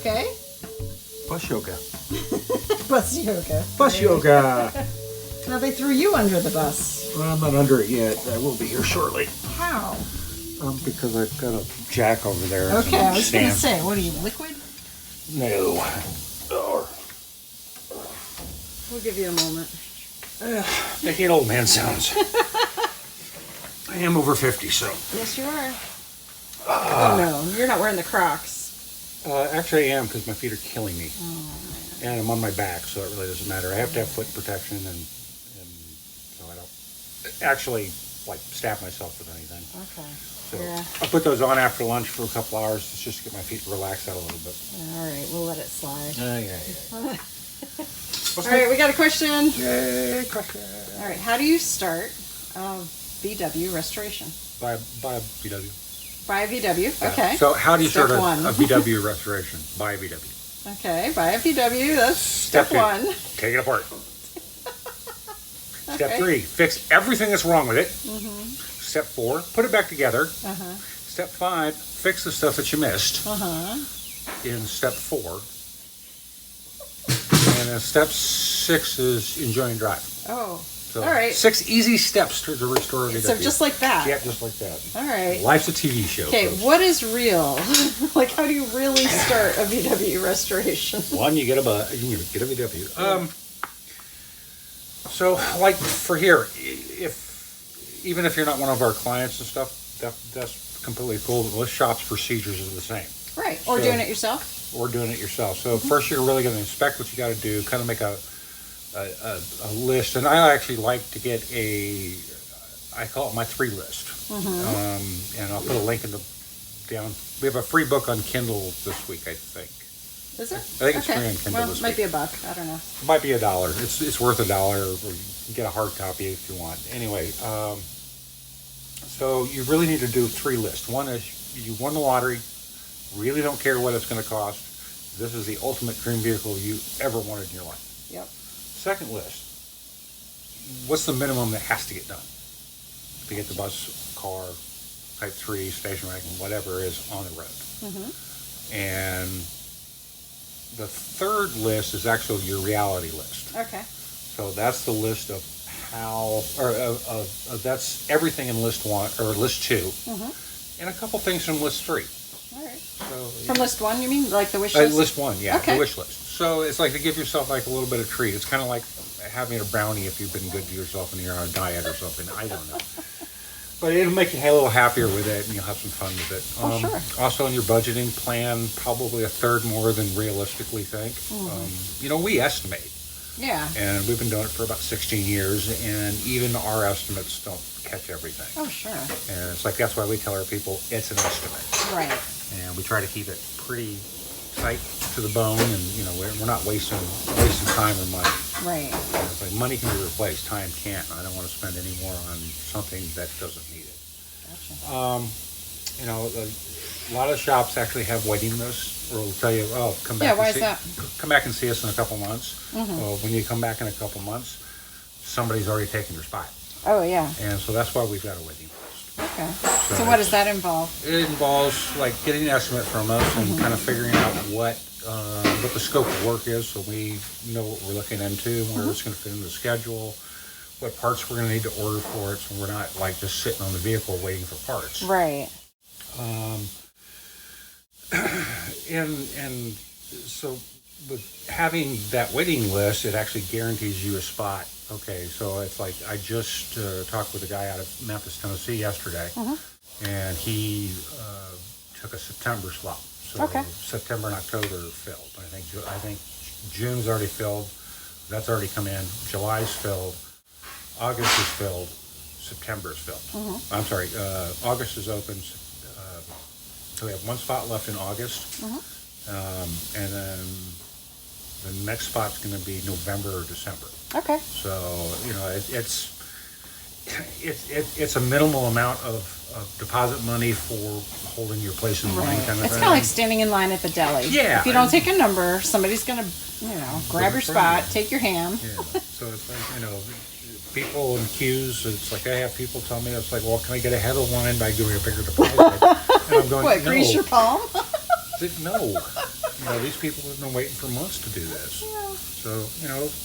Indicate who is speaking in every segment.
Speaker 1: Okay.
Speaker 2: Bus yoga.
Speaker 1: Bus yoga.
Speaker 2: Bus yoga.
Speaker 1: Now they threw you under the bus.
Speaker 2: Well, I'm not under it yet. I will be here shortly.
Speaker 1: How?
Speaker 2: Because I've got a jack over there.
Speaker 1: Okay, I was going to say, what are you, liquid?
Speaker 2: No.
Speaker 1: We'll give you a moment.
Speaker 2: Making old man sounds. I am over 50, so.
Speaker 1: Yes, you are. Oh, no. You're not wearing the Crocs.
Speaker 2: Actually, I am, because my feet are killing me.
Speaker 1: Oh, man.
Speaker 2: And I'm on my back, so it really doesn't matter. I have to have foot protection, and so I don't actually, stab myself with anything.
Speaker 1: Okay.
Speaker 2: So
Speaker 1: Yeah.
Speaker 2: I'll put those on after lunch for a couple hours just to get my feet relaxed out a little bit.
Speaker 1: All right, we'll let it slide.
Speaker 2: Yeah.
Speaker 1: All right, we got a question.
Speaker 2: Yay, question.
Speaker 1: All right, how do you start VW restoration?
Speaker 2: By VW.
Speaker 1: By VW, okay.
Speaker 2: So how do you
Speaker 1: Step
Speaker 2: start
Speaker 1: one.
Speaker 2: a VW restoration? By VW.
Speaker 1: Okay, by a VW, that's step
Speaker 2: two,
Speaker 1: one.
Speaker 2: Take it apart. Step
Speaker 1: Okay.
Speaker 2: 3, fix everything that's wrong with it.
Speaker 1: Mm-hmm.
Speaker 2: Step 4, put it back together.
Speaker 1: Uh-huh.
Speaker 2: Step 5, fix the stuff that you missed.
Speaker 1: Uh-huh.
Speaker 2: In step 4. And then step 6 is enjoy and drive.
Speaker 1: Oh,
Speaker 2: So
Speaker 1: all right.
Speaker 2: 6 easy steps to restore VW.
Speaker 1: So just like that?
Speaker 2: Yeah, just like that.
Speaker 1: All right.
Speaker 2: Life's a TV show.
Speaker 1: Okay,
Speaker 2: folks.
Speaker 1: what is real? How do you really start a VW restoration?
Speaker 2: One, you get a VW. So, for here, even if you're not one of our clients and stuff, that's completely cool. Most shops' procedures are the same.
Speaker 1: Right, or
Speaker 2: So-
Speaker 1: doing it yourself?
Speaker 2: Or doing it yourself. So first, you're really going to inspect what you got to do. Kind of make a list, and I actually like to get I call it my 3 list. And I'll put a link down. We have a free book on Kindle this week, I think.
Speaker 1: Is it?
Speaker 2: I think it's free on Kindle
Speaker 1: Well,
Speaker 2: this
Speaker 1: it might
Speaker 2: week.
Speaker 1: be $1. I don't know.
Speaker 2: It might be $1. It's worth $1, or you can get a hard copy if you want. Anyway, so you really need to do 3 lists. One is you won the lottery, really don't care what it's going to cost. This is the ultimate dream vehicle you ever wanted in your life.
Speaker 1: Yep.
Speaker 2: Second list, what's the minimum that has to get done to get the bus, car, Type 3, station wagon, whatever is on the road? And the third list is actually your reality list.
Speaker 1: Okay.
Speaker 2: So that's the list of that's everything in list 1 or list 2, and a couple things from list 3.
Speaker 1: All right.
Speaker 2: So
Speaker 1: From list 1, you mean? Like the wish list?
Speaker 2: list 1, yeah,
Speaker 1: Okay.
Speaker 2: the wish list. So it's like to give yourself a little bit of treat. It's kind of like having a brownie if you've been good to yourself and you're on a diet or something. I don't know. But it'll make you a little happier with it, and you'll have some fun with it.
Speaker 1: Sure.
Speaker 2: Also, in your budgeting plan, probably a third more than realistically think. We estimate.
Speaker 1: Yeah.
Speaker 2: And we've been doing it for about 16 years, and even our estimates don't catch everything.
Speaker 1: Oh, sure.
Speaker 2: And it's that's why we tell our people it's an estimate.
Speaker 1: Right.
Speaker 2: And we try to keep it pretty tight to the bone, and we're not wasting time or money.
Speaker 1: Right.
Speaker 2: It's like money can be replaced, time can't. I don't want to spend any more on something that doesn't need it.
Speaker 1: Gotcha.
Speaker 2: A lot of shops actually have waiting lists, or will tell you, come back.
Speaker 1: Yeah, why is that?
Speaker 2: Come back and see us in a couple months. Well, when you come back in a couple months, somebody's already taken your spot,
Speaker 1: Oh, yeah.
Speaker 2: and so that's why we've got a waiting list.
Speaker 1: Okay. So what does that involve?
Speaker 2: It involves getting an estimate from us and kind of figuring out what the scope of work is, so we know what we're looking into, where it's going to fit in the schedule, what parts we're going to need to order for it, so we're not just sitting on the vehicle waiting for parts.
Speaker 1: Right.
Speaker 2: And so with having that waiting list, it actually guarantees you a spot. Okay, so it's I just talked with a guy out of Memphis, Tennessee yesterday, and he took a September slot. So September and October filled. I think June's already filled. That's already come in. July's filled. August is filled. September is filled. I'm sorry. August is open. So we have 1 spot left in August, and then the next spot's going to be November or December.
Speaker 1: Okay.
Speaker 2: So it's a minimal amount of deposit money for holding your place in line, kind of thing.
Speaker 1: It's kind of like standing in line at the deli.
Speaker 2: Yeah.
Speaker 1: If you don't take a number, somebody's going to, grab your spot, take your ham.
Speaker 2: Yeah. So it's people in queues, it's I have people tell me, it's well, can I get ahead of the line by doing a bigger deposit? And I'm going,
Speaker 1: What, grease your palm?
Speaker 2: No. these people have been waiting for months to do this.
Speaker 1: Yeah.
Speaker 2: So,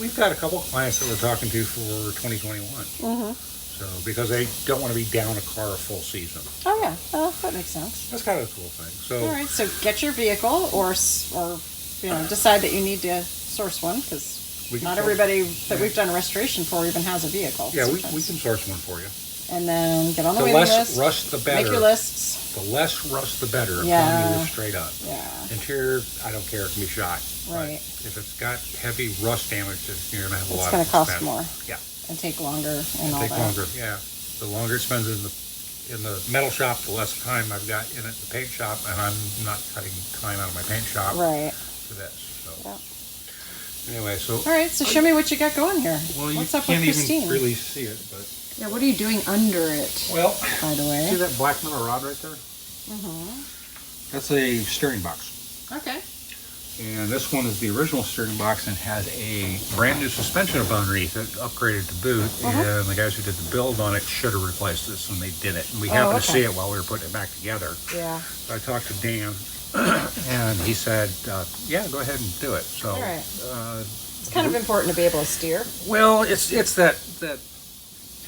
Speaker 2: we've got a couple of clients that we're talking to for 2021.
Speaker 1: Mm-hmm.
Speaker 2: So, because they don't want to be down a car a full season.
Speaker 1: Oh, yeah. Well, that makes sense.
Speaker 2: That's kind of a cool thing. So,
Speaker 1: all right, so get your vehicle or decide that you need to source one because not everybody that we've done a restoration for even has a vehicle.
Speaker 2: Yeah, we can source one for you.
Speaker 1: And then get on the
Speaker 2: The
Speaker 1: waiting
Speaker 2: less
Speaker 1: list.
Speaker 2: rust, the better.
Speaker 1: Make your lists.
Speaker 2: The less rust, the better. I'm
Speaker 1: Yeah.
Speaker 2: telling you this straight up.
Speaker 1: Yeah.
Speaker 2: Interior, I don't care. It can be shot.
Speaker 1: Right.
Speaker 2: But if it's got heavy rust damage, you're going to have a lot
Speaker 1: It's going
Speaker 2: of
Speaker 1: to cost
Speaker 2: expense.
Speaker 1: more.
Speaker 2: Yeah.
Speaker 1: And take longer and all
Speaker 2: Take
Speaker 1: that.
Speaker 2: longer, yeah. The longer it spends in the metal shop, the less time I've got in it in the paint shop, and I'm not cutting time out of my paint shop
Speaker 1: Right.
Speaker 2: for this. So.
Speaker 1: Yeah.
Speaker 2: Anyway, so.
Speaker 1: All right, so show me what you got going here.
Speaker 2: Well,
Speaker 1: What's
Speaker 2: you
Speaker 1: up with
Speaker 2: can't
Speaker 1: Christine?
Speaker 2: even really see it, but.
Speaker 1: Yeah, what are you doing under it?
Speaker 2: Well,
Speaker 1: by the way.
Speaker 2: See that black metal rod right there?
Speaker 1: Mm-hmm.
Speaker 2: That's a steering box.
Speaker 1: Okay.
Speaker 2: And this one is the original steering box and has a brand new suspension up underneath it, upgraded to boot. And the guys who did the build on it should have replaced this, and they did it. And we happened to see it while we were putting it back together.
Speaker 1: Yeah.
Speaker 2: So I talked to Dan, and he said, "Yeah, go ahead and do it." So.
Speaker 1: All right. It's kind of important to be able to steer.
Speaker 2: Well, it's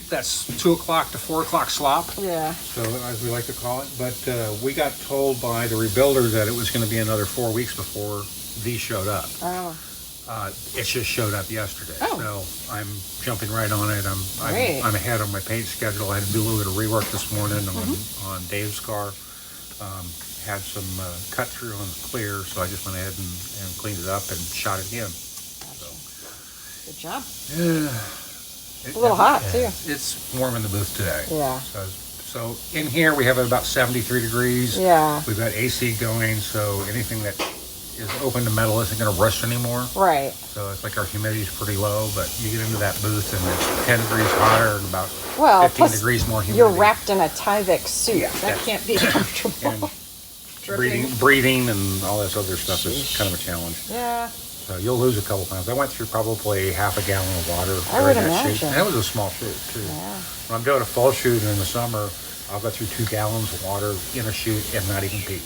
Speaker 2: that's 2 o'clock to 4 o'clock slop.
Speaker 1: Yeah.
Speaker 2: So as we like to call it, but we got told by the rebuilder that it was going to be another 4 weeks before these showed up.
Speaker 1: Oh.
Speaker 2: It just showed up yesterday.
Speaker 1: Oh.
Speaker 2: So I'm jumping right on it. I'm ahead on my paint schedule. I had to do a little bit of rework this morning on Dave's car. Had some cut through on the clear, so I just went ahead and cleaned it up and shot it again. So.
Speaker 1: Good job.
Speaker 2: Yeah.
Speaker 1: It's a little hot, too.
Speaker 2: It's warm in the booth today.
Speaker 1: Yeah.
Speaker 2: So in here we have it about 73 degrees.
Speaker 1: Yeah.
Speaker 2: We've got AC going, so anything that is open to metal isn't going to rust anymore.
Speaker 1: Right.
Speaker 2: So it's like our humidity is pretty low, but you get into that booth and it's 10 degrees hotter and about 15 degrees more humidity.
Speaker 1: You're wrapped in a Tyvek suit.
Speaker 2: Yeah,
Speaker 1: that can't be comfortable.
Speaker 2: And breathing and all this other stuff is kind of a challenge.
Speaker 1: Yeah.
Speaker 2: So you'll lose a couple pounds. I went through probably half a gallon of water.
Speaker 1: I would
Speaker 2: that
Speaker 1: imagine.
Speaker 2: shoot. And that was a small shoot, too.
Speaker 1: Yeah.
Speaker 2: When I'm doing a fall shoot in the summer, I'll go through 2 gallons of water in a shoot and not even pee.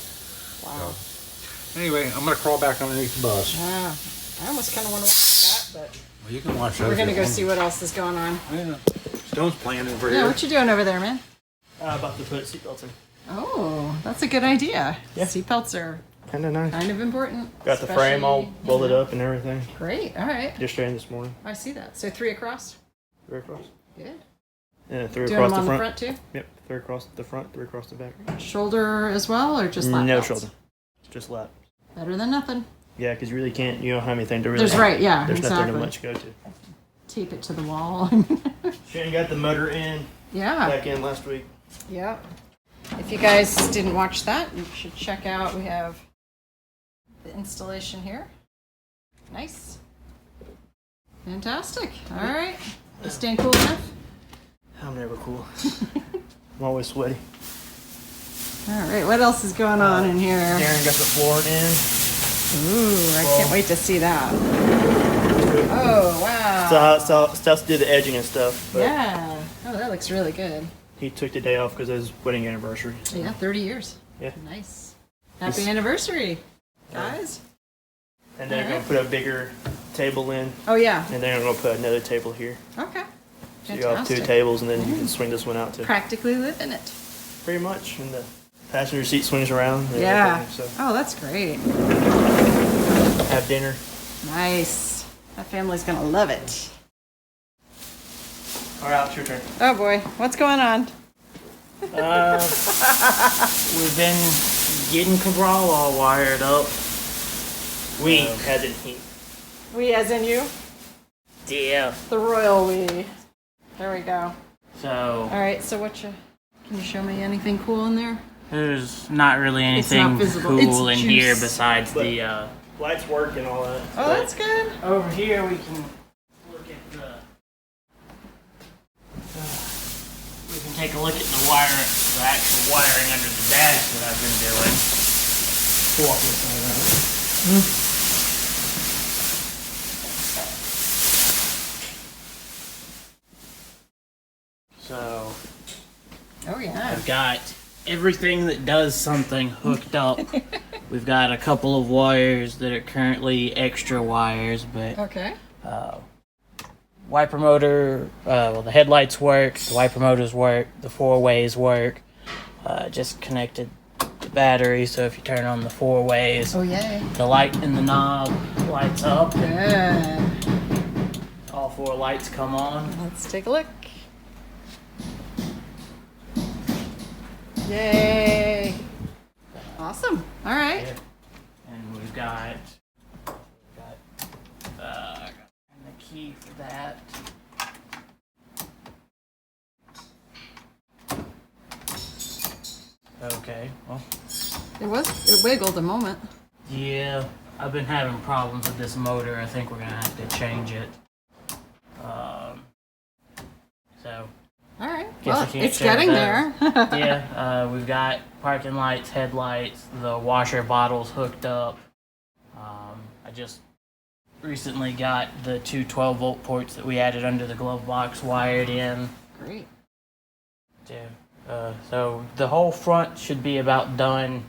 Speaker 1: Wow.
Speaker 2: So, anyway, I'm going to crawl back underneath the bus.
Speaker 1: Yeah. I almost kind of want to watch that, but
Speaker 2: Well, you can watch that.
Speaker 1: we're going to go see what else is going on.
Speaker 2: Yeah. Stone's playing over
Speaker 1: Yeah,
Speaker 2: here.
Speaker 1: what you doing over there, man?
Speaker 3: About to put seatbelts in.
Speaker 1: Oh, that's a good idea.
Speaker 3: Yeah.
Speaker 1: Seatbelts are
Speaker 3: Kind of nice.
Speaker 1: kind of important.
Speaker 3: Got the frame all
Speaker 1: especially,
Speaker 3: bolted up and everything.
Speaker 1: Great. All right.
Speaker 3: Just straightened this morning.
Speaker 1: I see that. So 3 across.
Speaker 3: 3 across.
Speaker 1: Good.
Speaker 3: And 3
Speaker 1: Doing
Speaker 3: across
Speaker 1: them on
Speaker 3: the
Speaker 1: the
Speaker 3: front.
Speaker 1: front too?
Speaker 3: Yep. 3 across the front, 3 across the back.
Speaker 1: Shoulder as well, or just lap
Speaker 3: No
Speaker 1: belts?
Speaker 3: shoulder. Just lap.
Speaker 1: Better than nothing.
Speaker 3: Yeah, because you really can't, you don't have anything to really.
Speaker 1: There's right, yeah,
Speaker 3: There's
Speaker 1: exactly.
Speaker 3: nothing to much go to.
Speaker 1: Tape it to the wall.
Speaker 3: Shane got the motor in
Speaker 1: Yeah.
Speaker 3: back in last week.
Speaker 1: Yeah. If you guys didn't watch that, you should check out. We have the installation here. Nice. Fantastic. All right. You staying cool enough?
Speaker 3: I'm never cool. I'm always sweaty.
Speaker 1: All right. What else is going on in here?
Speaker 3: Darren got the floor in.
Speaker 1: Ooh, I can't wait to see that. Oh, wow.
Speaker 3: So stuff to do the edging and stuff. But
Speaker 1: Yeah. Oh, that looks really good.
Speaker 3: he took the day off because of his wedding anniversary.
Speaker 1: Yeah, 30 years.
Speaker 3: Yeah.
Speaker 1: Nice. Happy anniversary, guys.
Speaker 3: And then they're going to put a bigger table in.
Speaker 1: Oh, yeah.
Speaker 3: And then I'm going to put another table here.
Speaker 1: Okay.
Speaker 3: So you have 2
Speaker 1: Fantastic.
Speaker 3: tables, and then you can swing this one out too.
Speaker 1: Practically live in it.
Speaker 3: Pretty much. And the passenger seat swings around. And
Speaker 1: Yeah.
Speaker 3: everything,
Speaker 1: Oh, that's great.
Speaker 3: so have dinner.
Speaker 1: Nice. That family's going to love it.
Speaker 3: All right, it's your turn.
Speaker 1: Oh, boy. What's going on?
Speaker 4: We've been getting Cabral all wired up. We,
Speaker 3: As in he.
Speaker 1: We as in you?
Speaker 4: yeah.
Speaker 1: The royal we. There we go.
Speaker 4: So
Speaker 1: All right, so can you show me anything cool in there?
Speaker 4: there's not really
Speaker 1: It's not
Speaker 4: anything
Speaker 1: visible.
Speaker 4: cool
Speaker 1: It's
Speaker 4: in here
Speaker 1: juice.
Speaker 4: besides
Speaker 3: But-
Speaker 4: the.
Speaker 3: Lights work and all that.
Speaker 1: Oh, that's good.
Speaker 4: Over here we can look at the. We can take a look at the actual wiring under the dash that I've been doing.
Speaker 3: Walk inside around.
Speaker 4: So
Speaker 1: Oh, yeah.
Speaker 4: I've got everything that does something hooked up We've got a couple of wires that are currently extra wires, but
Speaker 1: Okay.
Speaker 4: wiper motor, well, the headlights work, the wiper motors work, the 4-ways work. Just connected the battery, so if you turn on the 4-ways,
Speaker 1: Oh, yay.
Speaker 4: the light in the knob lights up.
Speaker 1: Good.
Speaker 4: All 4 lights come on.
Speaker 1: Let's take a look. Yay. Awesome. All right.
Speaker 4: And we've got the key for that. Okay, well,
Speaker 1: It wiggled a moment.
Speaker 4: yeah, I've been having problems with this motor. I think we're gonna have to change it. So,
Speaker 1: All right.
Speaker 4: Guess I
Speaker 1: Well,
Speaker 4: can't
Speaker 1: it's
Speaker 4: share
Speaker 1: getting
Speaker 4: those.
Speaker 1: there.
Speaker 4: yeah, we've got parking lights, headlights, the washer bottles hooked up. I just recently got the 2 12-volt ports that we added under the glove box wired in.
Speaker 1: Great.
Speaker 4: Yeah. So the whole front should be about done,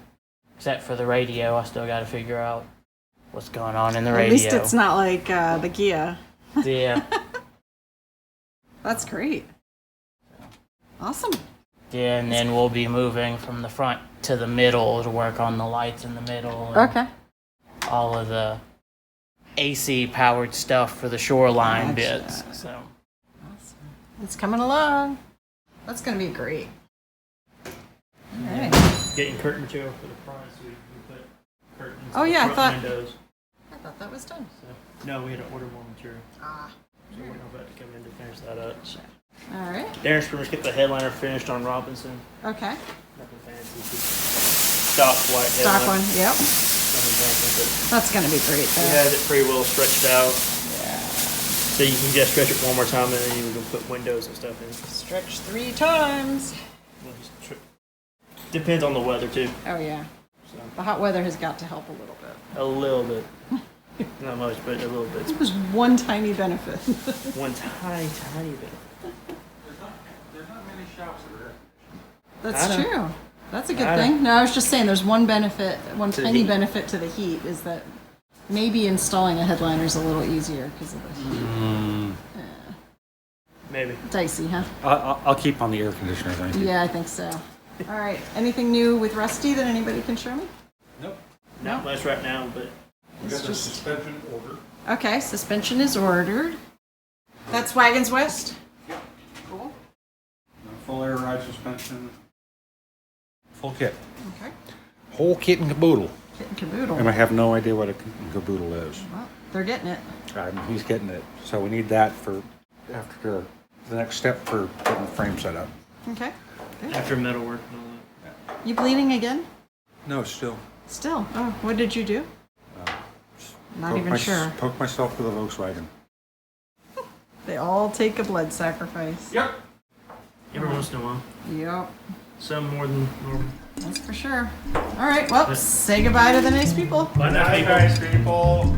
Speaker 4: except for the radio. I still got to figure out what's going on in the radio.
Speaker 1: At least it's not like the Gia.
Speaker 4: Yeah.
Speaker 1: That's great. Awesome.
Speaker 4: Yeah, and then we'll be moving from the front to the middle to work on the lights in the middle. And
Speaker 1: Okay.
Speaker 4: all of the AC powered stuff for the shoreline
Speaker 1: Gotcha.
Speaker 4: bits. So
Speaker 1: Awesome. It's coming along. That's going to be great. All right.
Speaker 3: Getting curtain material for the front, so we put curtains
Speaker 1: Oh,
Speaker 3: in
Speaker 1: yeah, I
Speaker 3: the front
Speaker 1: thought-
Speaker 3: windows.
Speaker 1: I thought that was done.
Speaker 3: So, no, we had to order more material.
Speaker 1: Ah.
Speaker 3: So we're about to come in to finish that up.
Speaker 1: All right.
Speaker 3: Darren's pretty much get the headliner finished on Robinson.
Speaker 1: Okay.
Speaker 3: Nothing fancy. Just stock white
Speaker 1: Stock
Speaker 3: headliner.
Speaker 1: one. Yep.
Speaker 3: Nothing fancy,
Speaker 1: That's going to be great,
Speaker 3: but we
Speaker 1: though.
Speaker 3: had it pretty well stretched out.
Speaker 1: Yeah.
Speaker 3: So you can just stretch it one more time and then you can put windows and stuff in.
Speaker 1: Stretch 3 times.
Speaker 3: We'll just depends on the weather too.
Speaker 1: Oh, yeah.
Speaker 3: So,
Speaker 1: The hot weather has got to help a little bit.
Speaker 3: a little bit. Not much, but a little bit.
Speaker 1: It was one tiny benefit.
Speaker 3: One tiny bit.
Speaker 2: There's not many shops that are
Speaker 1: That's
Speaker 3: I know.
Speaker 1: true. That's a good
Speaker 3: I know.
Speaker 1: thing. No, I was just saying there's one benefit, one
Speaker 3: To the
Speaker 1: tiny
Speaker 3: heat.
Speaker 1: benefit to the heat is that maybe installing a headliner is a little easier because of the heat.
Speaker 3: Maybe.
Speaker 1: Dicey, huh?
Speaker 2: I'll keep on the air conditioner, thank you.
Speaker 1: Yeah, I think so. All right. Anything new with Rusty that anybody can show me?
Speaker 2: Nope.
Speaker 3: Not much right now, but
Speaker 2: We got the suspension order.
Speaker 1: Okay, suspension is ordered. That's Wagons West?
Speaker 2: Yep.
Speaker 1: Cool.
Speaker 2: Full air ride suspension. Full kit.
Speaker 1: Okay.
Speaker 2: Whole kit and caboodle.
Speaker 1: Kit and caboodle.
Speaker 2: And I have no idea what a kit and caboodle is.
Speaker 1: Well, they're getting it.
Speaker 2: He's getting it. So we need that for after the next step for getting the frame set up.
Speaker 1: Okay. Good.
Speaker 3: after metal work and all that.
Speaker 1: You bleeding again?
Speaker 2: No, still.
Speaker 1: Still. Oh, what did you do? Not even sure.
Speaker 2: Poke myself with a Volkswagen.
Speaker 1: They all take a blood sacrifice.
Speaker 2: Yep.
Speaker 3: Every once in a while.
Speaker 1: Yep.
Speaker 3: Some more than normal.
Speaker 1: That's for sure. All right. Well, say goodbye to the nice people.
Speaker 3: Bye now, people.
Speaker 2: Nice people.